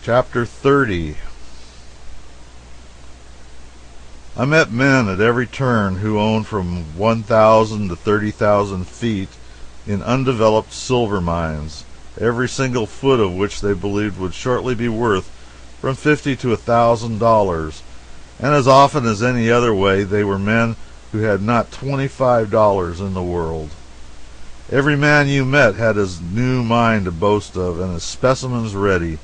Chapter 30. I met men at every turn who owned from 1,000 to 30,000 feet in undeveloped silver mines, every single foot of which they believed would shortly be worth from $50 to $1,000, and as often as any other way they were men who had not $25 in the world. Every man you met had his new mine to boast of and his specimens ready,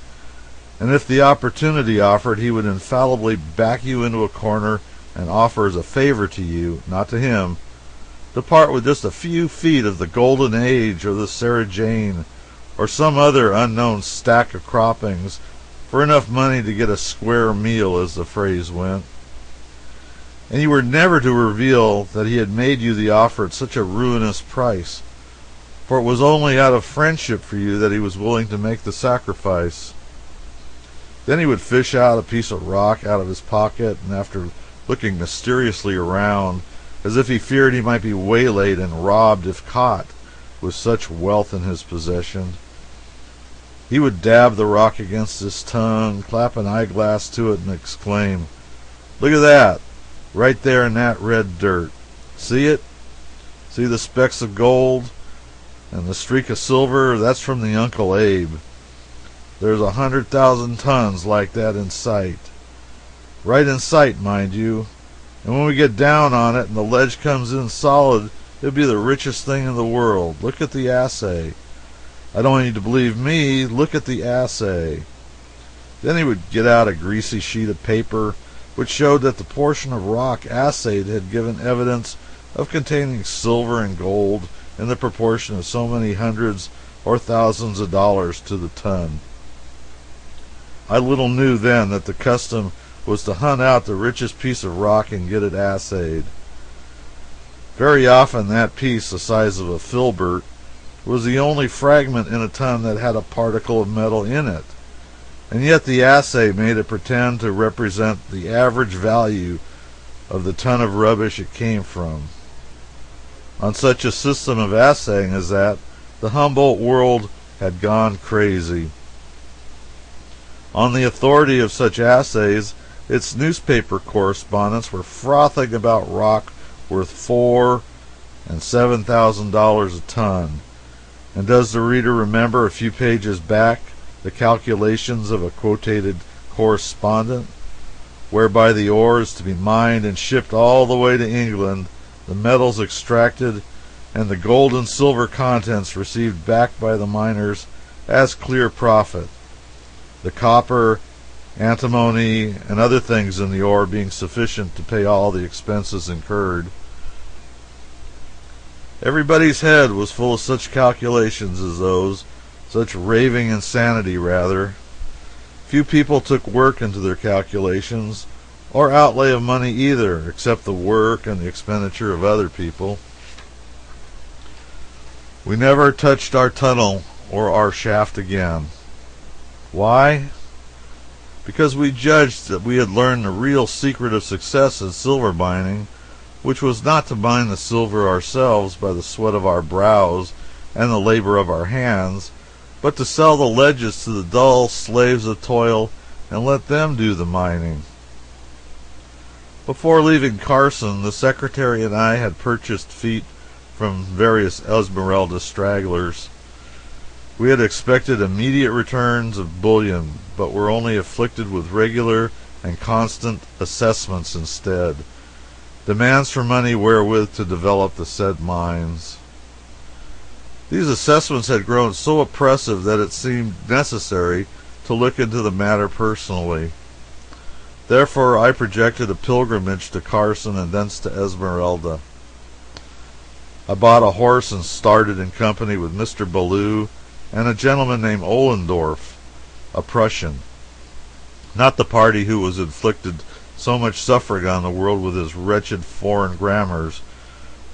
and if the opportunity offered, he would infallibly back you into a corner and offer as a favor to you, not to him, to part with just a few feet of the Golden Age or the Sarah Jane or some other unknown stack of croppings for enough money to get a square meal, as the phrase went. And you were never to reveal that he had made you the offer at such a ruinous price, for it was only out of friendship for you that he was willing to make the sacrifice. Then he would fish out a piece of rock out of his pocket, and after looking mysteriously around, as if he feared he might be waylaid and robbed if caught with such wealth in his possession, he would dab the rock against his tongue, clap an eyeglass to it, and exclaim, "Look at that, right there in that red dirt. See it? See the specks of gold and the streak of silver? That's from the Uncle Abe. There's 100,000 tons like that in sight. Right in sight, mind you. And when we get down on it and the ledge comes in solid, it'll be the richest thing in the world. Look at the assay. I don't need to believe me. Look at the assay." Then he would get out a greasy sheet of paper which showed that the portion of rock assayed had given evidence of containing silver and gold in the proportion of so many hundreds or thousands of dollars to the ton. I little knew then that the custom was to hunt out the richest piece of rock and get it assayed. Very often that piece, the size of a filbert, was the only fragment in a ton that had a particle of metal in it, and yet the assay made it pretend to represent the average value of the ton of rubbish it came from. On such a system of assaying as that, the Humboldt world had gone crazy. On the authority of such assays, its newspaper correspondents were frothing about rock worth $4,000 and $7,000 a ton. And does the reader remember a few pages back the calculations of a quoted correspondent, whereby the ore is to be mined and shipped all the way to England, the metals extracted, and the gold and silver contents received back by the miners as clear profit, the copper, antimony, and other things in the ore being sufficient to pay all the expenses incurred? Everybody's head was full of such calculations as those, such raving insanity, rather. Few people took work into their calculations, or outlay of money either, except the work and the expenditure of other people. We never touched our tunnel or our shaft again. Why? Because we judged that we had learned the real secret of success in silver mining, which was not to mine the silver ourselves by the sweat of our brows and the labor of our hands, but to sell the ledges to the dull slaves of toil and let them do the mining. Before leaving Carson, the secretary and I had purchased feet from various Esmeralda stragglers. We had expected immediate returns of bullion, but were only afflicted with regular and constant assessments instead, demands for money wherewith to develop the said mines. These assessments had grown so oppressive that it seemed necessary to look into the matter personally. Therefore I projected a pilgrimage to Carson and thence to Esmeralda. I bought a horse and started in company with Mr. Ballou and a gentleman named Ohlendorf, a Prussian, not the party who was inflicted so much suffering on the world with his wretched foreign grammars,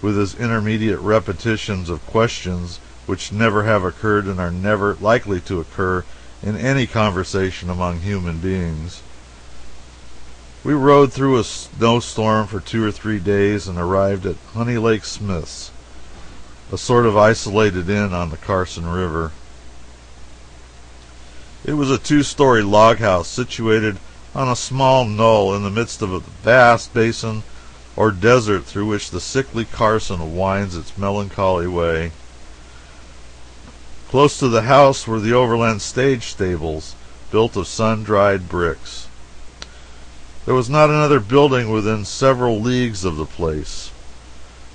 with his intermediate repetitions of questions which never have occurred and are never likely to occur in any conversation among human beings. We rode through a snowstorm for 2 or 3 days and arrived at Honey Lake Smith's, a sort of isolated inn on the Carson River. It was a two-story log house situated on a small knoll in the midst of a vast basin or desert through which the sickly Carson winds its melancholy way. Close to the house were the overland stage stables, built of sun-dried bricks. There was not another building within several leagues of the place.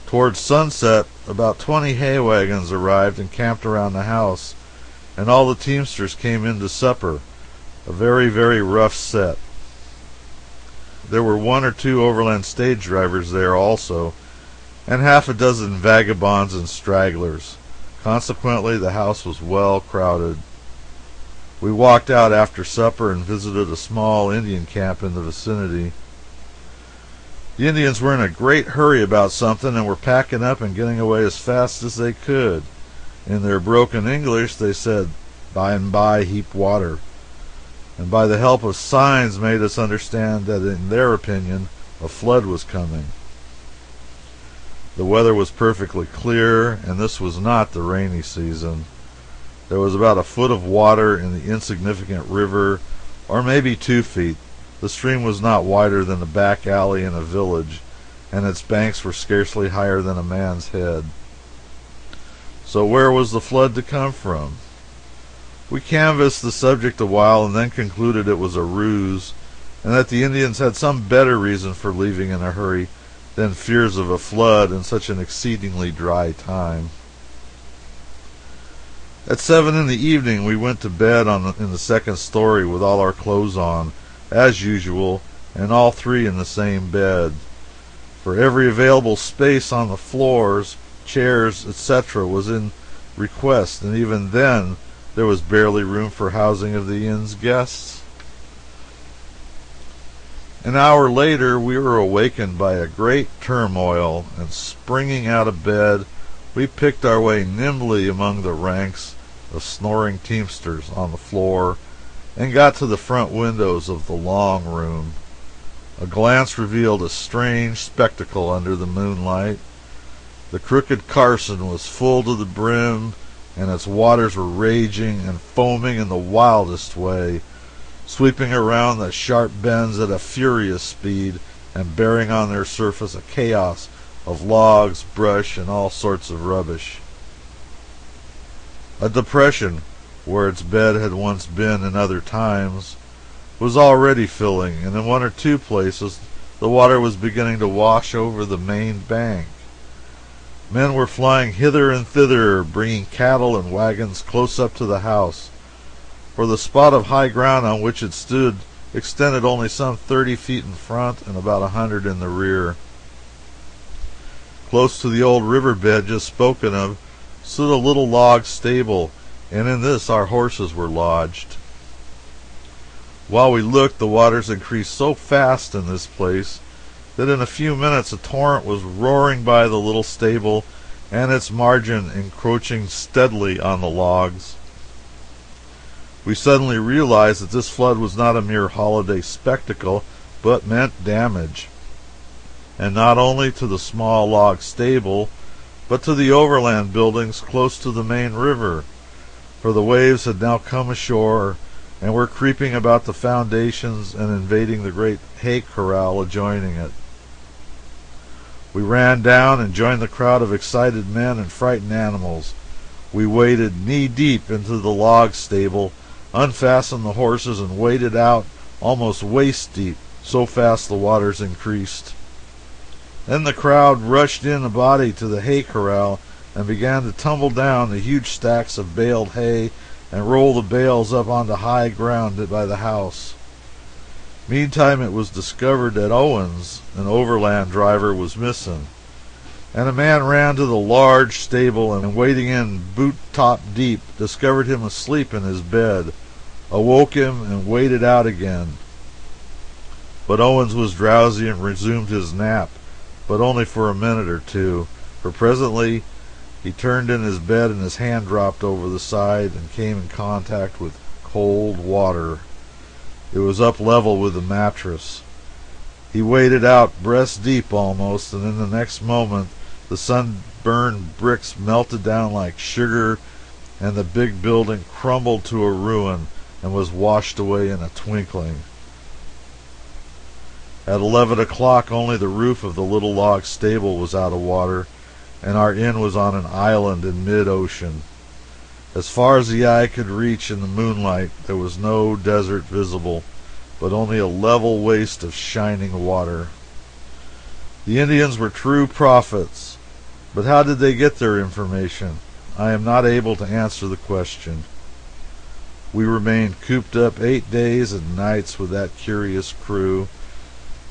Towards sunset, about 20 hay wagons arrived and camped around the house, and all the teamsters came in to supper, a very, very rough set. There were 1 or 2 overland stage drivers there also, and half a dozen vagabonds and stragglers. Consequently, the house was well crowded. We walked out after supper and visited a small Indian camp in the vicinity. The Indians were in a great hurry about something and were packing up and getting away as fast as they could. In their broken English they said, "By and by heap water," and by the help of signs made us understand that in their opinion a flood was coming. The weather was perfectly clear, and this was not the rainy season. There was about a foot of water in the insignificant river, or maybe 2 feet. The stream was not wider than a back alley in a village, and its banks were scarcely higher than a man's head. So where was the flood to come from? We canvassed the subject a while and then concluded it was a ruse, and that the Indians had some better reason for leaving in a hurry than fears of a flood in such an exceedingly dry time. At 7 in the evening we went to bed in the second story with all our clothes on, as usual, and all 3 in the same bed. For every available space on the floors, chairs, etc., was in request, and even then there was barely room for housing of the inn's guests. An hour later we were awakened by a great turmoil, and springing out of bed, we picked our way nimbly among the ranks of snoring teamsters on the floor and got to the front windows of the long room. A glance revealed a strange spectacle under the moonlight. The crooked Carson was full to the brim, and its waters were raging and foaming in the wildest way, sweeping around the sharp bends at a furious speed and bearing on their surface a chaos of logs, brush, and all sorts of rubbish. A depression, where its bed had once been in other times, was already filling, and in 1 or 2 places the water was beginning to wash over the main bank. Men were flying hither and thither, bringing cattle and wagons close up to the house, for the spot of high ground on which it stood extended only some 30 feet in front and about 100 in the rear. Close to the old river bed just spoken of stood a little log stable, and in this our horses were lodged. While we looked, the waters increased so fast in this place that in a few minutes a torrent was roaring by the little stable and its margin encroaching steadily on the logs. We suddenly realized that this flood was not a mere holiday spectacle, but meant damage, and not only to the small log stable, but to the overland buildings close to the main river, for the waves had now come ashore and were creeping about the foundations and invading the great hay corral adjoining it. We ran down and joined the crowd of excited men and frightened animals. We waded knee-deep into the log stable, unfastened the horses, and waded out almost waist-deep, so fast the waters increased. Then the crowd rushed in a body to the hay corral and began to tumble down the huge stacks of baled hay and roll the bales up onto high ground by the house. Meantime it was discovered that Owens, an overland driver, was missing, and a man ran to the large stable and, wading in boot-top deep, discovered him asleep in his bed, awoke him, and waded out again. But Owens was drowsy and resumed his nap, but only for a minute or 2, for presently he turned in his bed and his hand dropped over the side and came in contact with cold water. It was up level with the mattress. He waded out breast deep almost, and in the next moment the sun-burned bricks melted down like sugar, and the big building crumbled to a ruin, and was washed away in a twinkling. At 11 o'clock only the roof of the little log stable was out of water, and our inn was on an island in mid-ocean. As far as the eye could reach in the moonlight, there was no desert visible, but only a level waste of shining water. The Indians were true prophets, but how did they get their information? I am not able to answer the question. We remained cooped up 8 days and nights with that curious crew.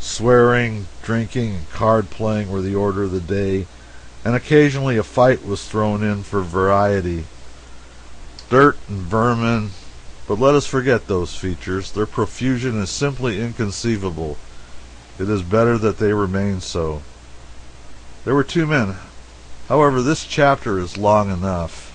Swearing, drinking, and card-playing were the order of the day, and occasionally a fight was thrown in for variety. Dirt and vermin, but let us forget those features. Their profusion is simply inconceivable. It is better that they remain so. There were 2 men. However, this chapter is long enough.